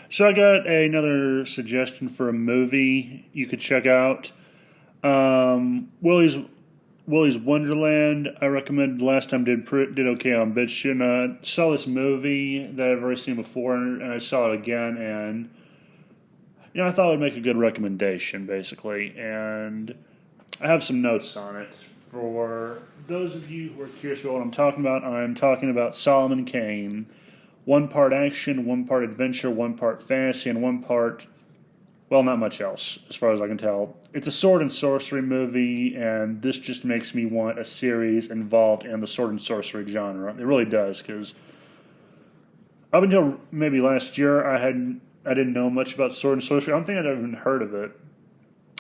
So I got another suggestion for a movie you could check out. Willie's Wonderland. I recommended last time did okay on BitChute. And I saw this movie that I've already seen before, and I saw it again, and I thought it would make a good recommendation, basically. And I have some notes on it. For those of you who are curious about what I'm talking about Solomon Kane. One part action, one part adventure, one part fantasy, and one part, well, not much else, as far as I can tell. It's a sword and sorcery movie, and this just makes me want a series involved in the sword and sorcery genre. It really does, because up until maybe last year, I didn't know much about sword and sorcery. I don't think I'd even heard of it.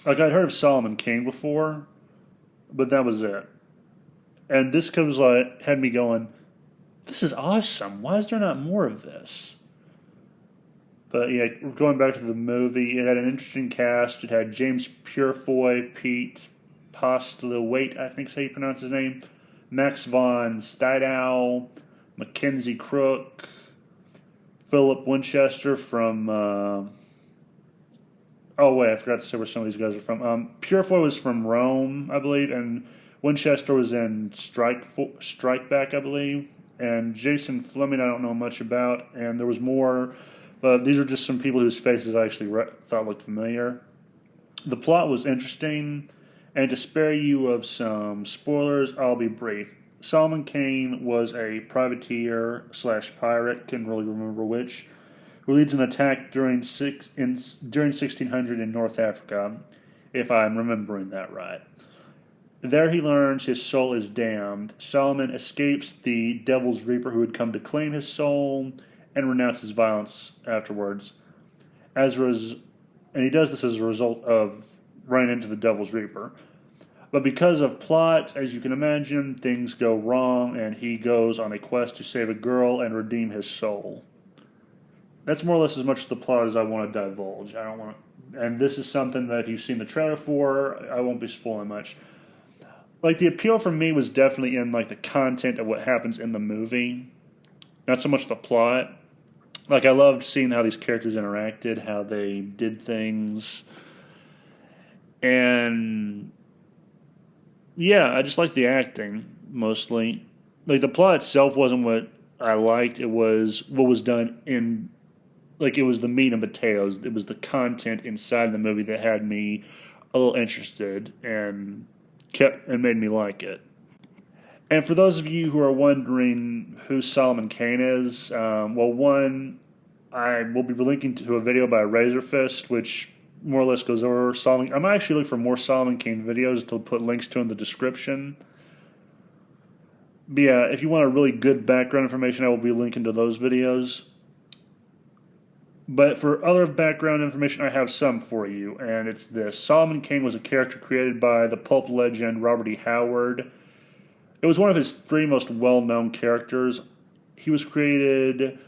Like, I'd heard of Solomon Kane before, but that was it. And this comes had me going, this is awesome. Why is there not more of this? But yeah, going back to the movie, it had an interesting cast. It had James Purefoy, Pete Postlewaite, I think is how you pronounce his name, Max von Sydow, Mackenzie Crook, Philip Winchester from. Oh wait, I forgot to say where some of these guys are from. Purefoy was from Rome, I believe, and Winchester was in Strike Back, I believe. And Jason Fleming, I don't know much about. And there was more, but these are just some people whose faces I actually thought looked familiar. The plot was interesting, and to spare you of some spoilers, I'll be brief. Solomon Kane was a privateer slash pirate, couldn't really remember which, who leads an attack during 1600 in North Africa, if I'm remembering that right. There he learns his soul is damned. Solomon escapes the Devil's Reaper who had come to claim his soul and renounces violence afterwards. And he does this as a result of running into the Devil's Reaper. But because of plot, as you can imagine, things go wrong, and he goes on a quest to save a girl and redeem his soul. That's more or less as much of the plot as I want to divulge. I don't want to, and this is something that if you've seen the trailer for, I won't be spoiling much. Like, the appeal for me was definitely in, like, the content of what happens in the movie, not so much the plot. Like, I loved seeing how these characters interacted, how they did things, and yeah, I just liked the acting mostly. Like, the plot itself wasn't what I liked; it was what was done in, like, it was the meat and potatoes. It was the content inside the movie that had me a little interested and made me like it. And for those of you who are wondering who Solomon Kane is, one, I will be linking to a video by Razorfist, which more or less goes over Solomon. I'm actually looking for more Solomon Kane videos to put links to in the description. But yeah, if you want a really good background information, I will be linking to those videos. But for other background information, I have some for you, and it's this. Solomon Kane was a character created by the pulp legend Robert E. Howard. It was one of his three most well-known characters. He was created,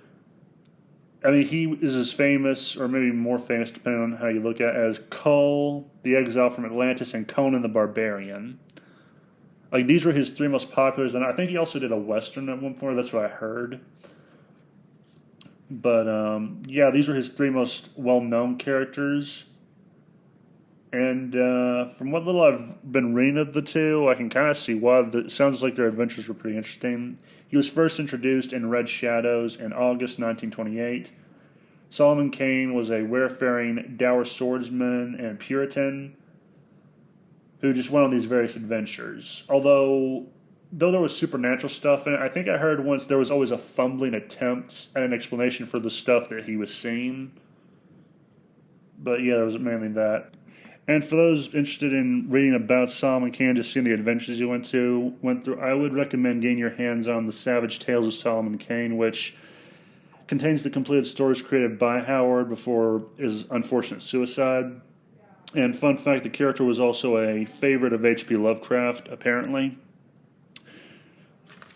he is as famous, or maybe more famous, depending on how you look at it, as Kull, the exile from Atlantis, and Conan the Barbarian. Like, these were his three most populars, and I think he also did a Western at one point, that's what I heard. But, yeah, these were his three most well-known characters. And from what little I've been reading of the two, I can kind of see why. It sounds like their adventures were pretty interesting. He was first introduced in Red Shadows in August 1928. Solomon Kane was a wayfaring dour swordsman and Puritan who just went on these various adventures. Though there was supernatural stuff in it, I think I heard once there was always a fumbling attempt at an explanation for the stuff that he was seeing. But yeah, there was mainly that. And for those interested in reading about Solomon Kane, just seeing the adventures he went through, I would recommend getting your hands on The Savage Tales of Solomon Kane, which contains the completed stories created by Howard before his unfortunate suicide. And fun fact, the character was also a favorite of H.P. Lovecraft, apparently,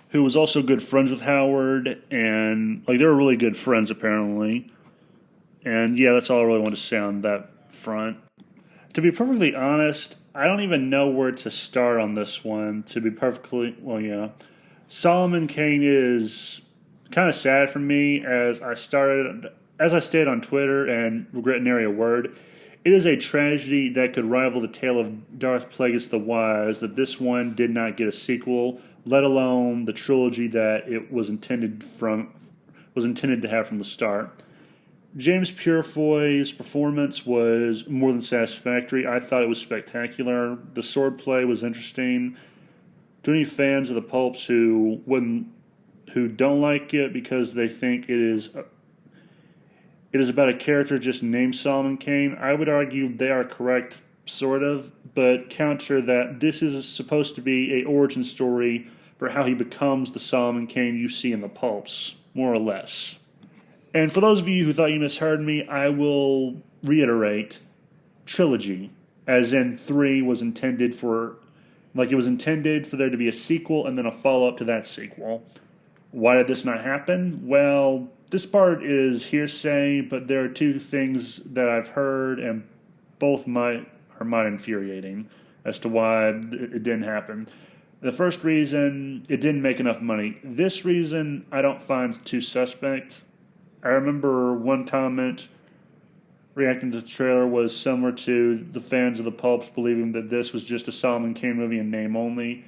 who was also good friends with Howard, and they were really good friends, apparently. And yeah, that's all I really want to say on that front. To be perfectly honest, I don't even know where to start on this one. Solomon Kane is kind of sad for me, as I started as I stated on Twitter, and regret nary a word, it is a tragedy that could rival the tale of Darth Plagueis the Wise that this one did not get a sequel, let alone the trilogy that it was intended to have from the start. James Purefoy's performance was more than satisfactory. I thought it was spectacular. The swordplay was interesting. To any fans of the pulps who don't like it because they think it is about a character just named Solomon Kane, I would argue they are correct, sort of, but counter that this is supposed to be an origin story for how he becomes the Solomon Kane you see in the pulps, more or less. And for those of you who thought you misheard me, I will reiterate, trilogy, as in 3 was intended for, like it was intended for there to be a sequel and then a follow-up to that sequel. Why did this not happen? Well, this part is hearsay, but there are two things that I've heard, and both are infuriating as to why it didn't happen. The first reason, it didn't make enough money. This reason, I don't find too suspect. I remember one comment reacting to the trailer was similar to the fans of the pulps believing that this was just a Solomon Kane movie in name only.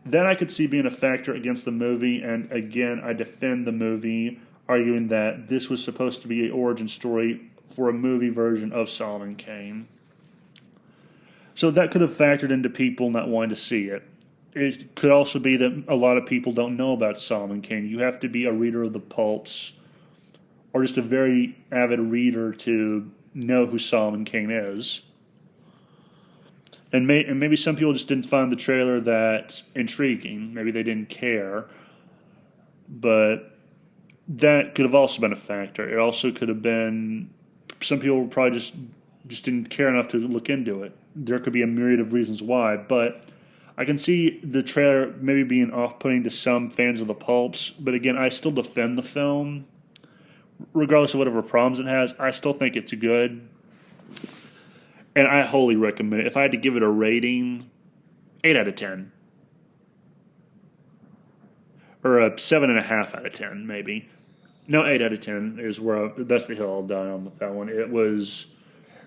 That I could see being a factor against the movie, and again, I defend the movie, arguing that this was supposed to be an origin story for a movie version of Solomon Kane. So that could have factored into people not wanting to see it. It could also be that a lot of people don't know about Solomon Kane. You have to be a reader of the pulps, or just a very avid reader to know who Solomon Kane is. And maybe some people just didn't find the trailer that intriguing. Maybe they didn't care. But that could have also been a factor. It also could have been some people probably just didn't care enough to look into it. There could be a myriad of reasons why. But I can see the trailer maybe being off-putting to some fans of the pulps. But again, I still defend the film. Regardless of whatever problems it has, I still think it's good. And I wholly recommend it. If I had to give it a rating, 8 out of 10. Or a 7.5 out of 10, maybe. No, 8 out of 10 is that's the hill I'll die on with that one. It was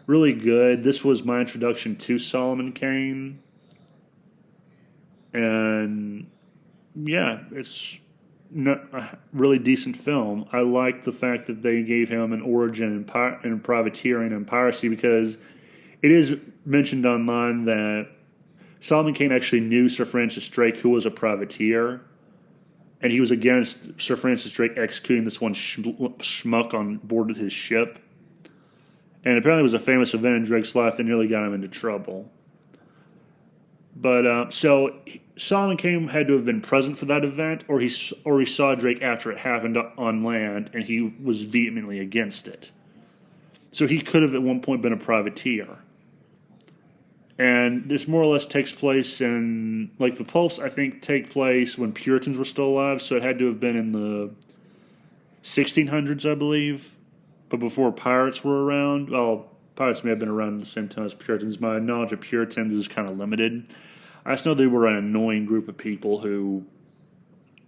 really good. This was my introduction to Solomon Kane. And yeah, it's a really decent film. I like the fact that they gave him an origin in privateering and piracy, because it is mentioned online that Solomon Kane actually knew Sir Francis Drake, who was a privateer, and he was against Sir Francis Drake executing this one schmuck on board of his ship. And apparently it was a famous event in Drake's life that nearly got him into trouble. But so Solomon Kane had to have been present for that event, or he saw Drake after it happened on land, and he was vehemently against it. So he could have at one point been a privateer. And this more or less takes place in, like the pulps, I think, take place when Puritans were still alive, so it had to have been in the 1600s, I believe, but before pirates were around. Well, pirates may have been around at the same time as Puritans. My knowledge of Puritans is kind of limited. I just know they were an annoying group of people who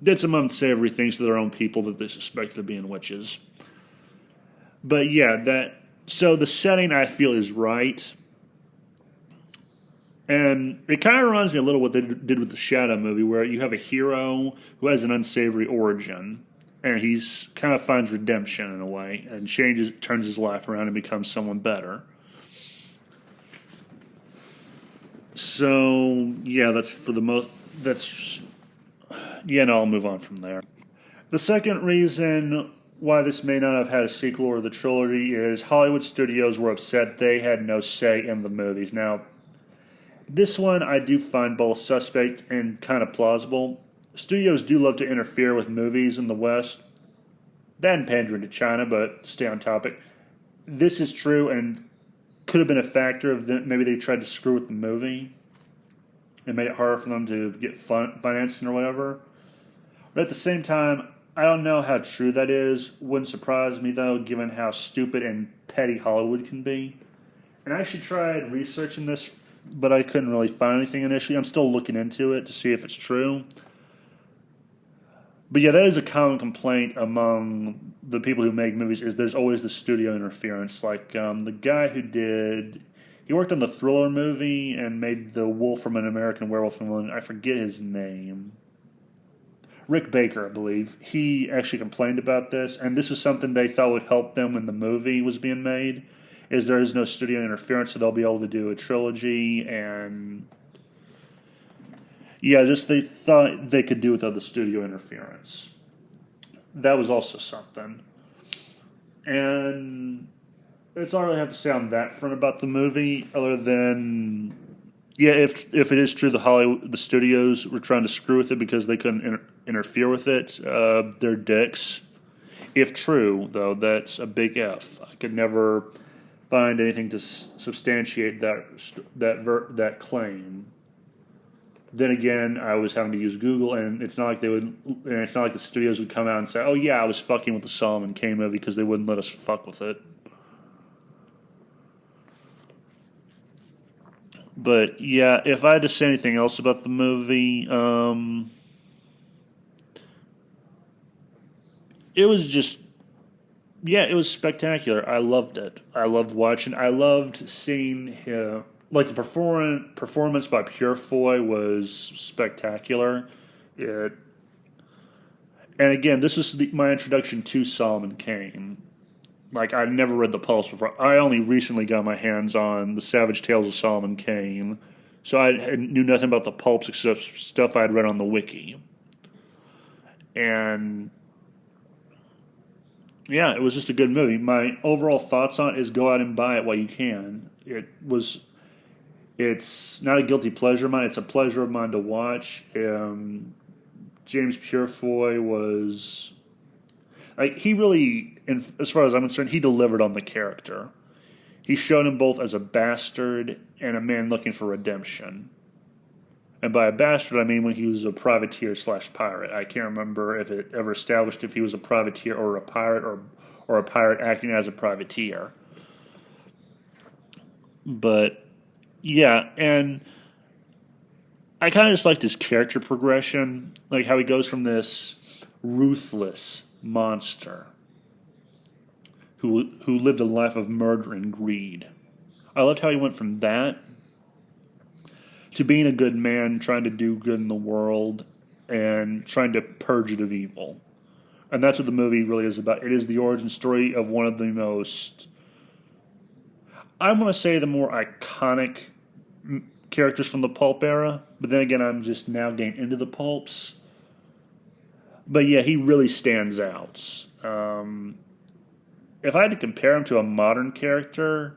did some unsavory things to their own people that they suspected of being witches. But yeah, so the setting I feel is right. And it kind of reminds me a little what they did with the Shadow movie, where you have a hero who has an unsavory origin, and he's kind of finds redemption in a way, and turns his life around and becomes someone better. So yeah, I'll move on from there. The second reason why this may not have had a sequel or the trilogy is Hollywood studios were upset they had no say in the movies. Now, this one I do find both suspect and kind of plausible. Studios do love to interfere with movies in the West. That and pandering to China, but stay on topic. This is true and could have been a factor of maybe they tried to screw with the movie and made it harder for them to get financing or whatever. But at the same time, I don't know how true that is. Wouldn't surprise me, though, given how stupid and petty Hollywood can be. And I actually tried researching this, but I couldn't really find anything initially. I'm still looking into it to see if it's true. But yeah, that is a common complaint among the people who make movies. Is there's always the studio interference. Like the guy who he worked on the Thriller movie and made the Wolf from an American Werewolf in London. I forget his name. Rick Baker, I believe. He actually complained about this, and this is something they thought would help them when the movie was being made. Is there is no studio interference, so they'll be able to do a trilogy, and yeah, just they thought they could do without the studio interference. That was also something, and that's all I really have to say on that front about the movie, other than yeah, if it is true the studios were trying to screw with it because they couldn't interfere with it, they're dicks. If true, though, that's a big if. I could never find anything to substantiate that claim. Then again, I was having to use Google, and it's not like it's not like the studios would come out and say, "Oh yeah, I was fucking with the Solomon Kane movie," because they wouldn't let us fuck with it. But yeah, if I had to say anything else about the movie, it was just yeah, it was spectacular. I loved it. I loved watching. I loved seeing him. Like the performance by Purefoy was spectacular. It, and again, this is my introduction to Solomon Kane. Like I never read the Pulse before. I only recently got my hands on the Savage Tales of Solomon Kane, so I knew nothing about the pulps except stuff I'd read on the wiki. And yeah, it was just a good movie. My overall thoughts on it is go out and buy it while you can. It's not a guilty pleasure of mine. It's a pleasure of mine to watch. James Purefoy was like he really, as far as I'm concerned, he delivered on the character. He showed him both as a bastard and a man looking for redemption. And by a bastard, I mean when he was a privateer / pirate. I can't remember if it ever established if he was a privateer or a pirate or a pirate acting as a privateer. But, yeah, and I kind of just liked his character progression, like how he goes from this ruthless monster who lived a life of murder and greed. I loved how he went from that to being a good man, trying to do good in the world, and trying to purge it of evil. And that's what the movie really is about. It is the origin story of one of the most, I want to say, the more iconic characters from the pulp era. But then again, I'm just now getting into the pulps. But yeah, he really stands out. If I had to compare him to a modern character,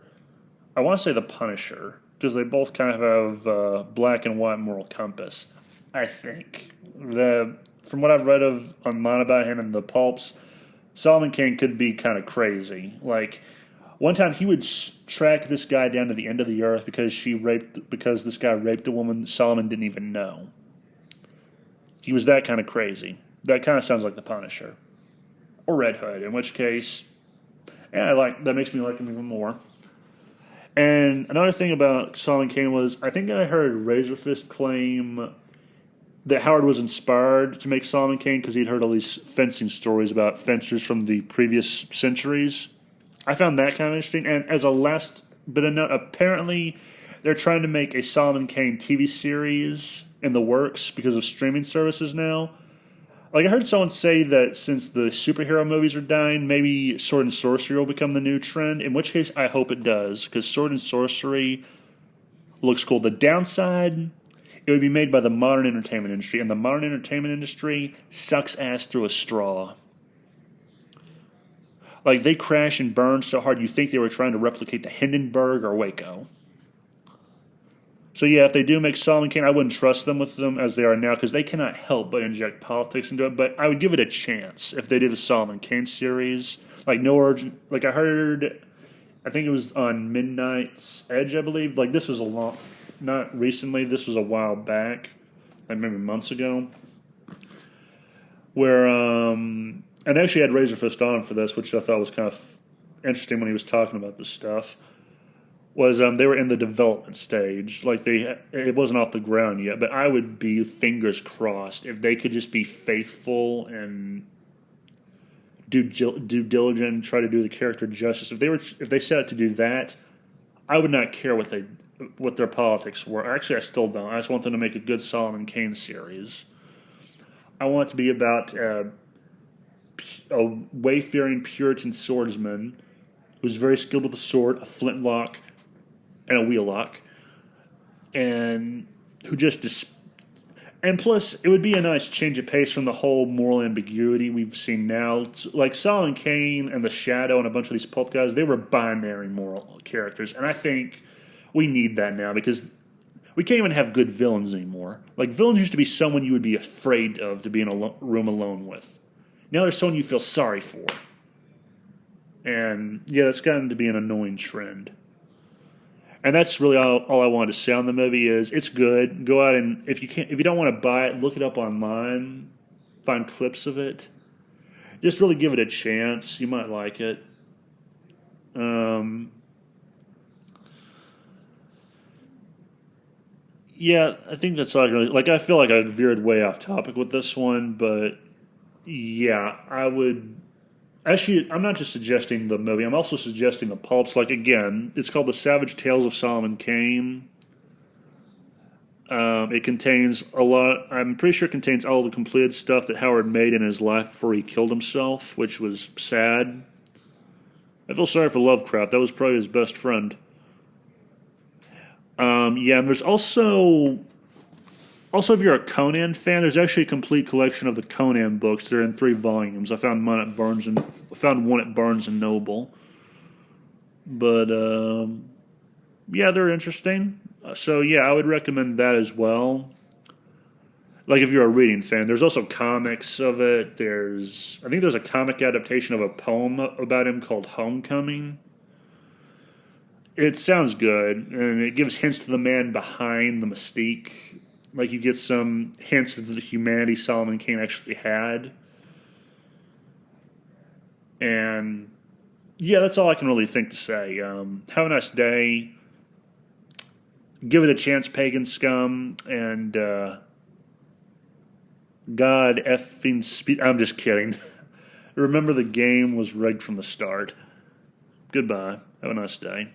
I want to say the Punisher, because they both kind of have black and white moral compass, I think. From what I've read online about him in the pulps, Solomon Kane could be kind of crazy. Like, one time he would track this guy down to the end of the earth because this guy raped a woman that Solomon didn't even know. He was that kind of crazy. That kind of sounds like the Punisher. Or Red Hood, in which case, yeah, that makes me like him even more. And another thing about Solomon Kane was, I think I heard Razorfist claim that Howard was inspired to make Solomon Kane because he'd heard all these fencing stories about fencers from the previous centuries. I found that kind of interesting. And as a last bit of note, apparently they're trying to make a Solomon Kane TV series in the works because of streaming services now. Like, I heard someone say that since the superhero movies are dying, maybe sword and sorcery will become the new trend, in which case I hope it does, because sword and sorcery looks cool. The downside, it would be made by the modern entertainment industry, and the modern entertainment industry sucks ass through a straw. Like, they crash and burn so hard you think they were trying to replicate the Hindenburg or Waco. So yeah, if they do make Solomon Kane, I wouldn't trust them with them as they are now because they cannot help but inject politics into it. But I would give it a chance if they did a Solomon Kane series. Like no urgent. Like I heard, I think it was on Midnight's Edge, I believe. Like this was not recently. This was a while back, like maybe months ago. Where and they actually had Razorfist on for this, which I thought was kind of interesting when he was talking about this stuff. was they were in the development stage, like it wasn't off the ground yet. But I would be fingers crossed if they could just be faithful and do due diligence and try to do the character justice. If they set out to do that, I would not care what their politics were. Actually, I still don't. I just want them to make a good Solomon Kane series. I want it to be about a wayfaring Puritan swordsman who's very skilled with a sword, a flintlock, and a wheellock, and who and plus, it would be a nice change of pace from the whole moral ambiguity we've seen now. Like Solomon Kane and the Shadow and a bunch of these pulp guys, they were binary moral characters, and I think we need that now because we can't even have good villains anymore. Like, villains used to be someone you would be afraid of to be in a room alone with. Now there's someone you feel sorry for. And, yeah, it's gotten to be an annoying trend. And that's really all I wanted to say on the movie is it's good. Go out and, if you don't want to buy it, look it up online. Find clips of it. Just really give it a chance. You might like it. Yeah, I think that's all I can really, like, I feel like I veered way off topic with this one, but yeah, I would. Actually, I'm not just suggesting the movie, I'm also suggesting the pulps. Like, again, it's called The Savage Tales of Solomon Kane. It contains a lot, I'm pretty sure it contains all the completed stuff that Howard made in his life before he killed himself, which was sad. I feel sorry for Lovecraft. That was probably his best friend. Yeah, and there's also if you're a Conan fan, there's actually a complete collection of the Conan books. They're in 3 volumes. I found one at Barnes and Noble. But yeah, they're interesting. So yeah, I would recommend that as well. Like if you're a reading fan, there's also comics of it. I think there's a comic adaptation of a poem about him called Homecoming. It sounds good, and it gives hints to the man behind the mystique. Like, you get some hints of the humanity Solomon Kane actually had. And, yeah, that's all I can really think to say. Have a nice day. Give it a chance, pagan scum. And, God effing I'm just kidding. Remember, the game was rigged from the start. Goodbye. Have a nice day.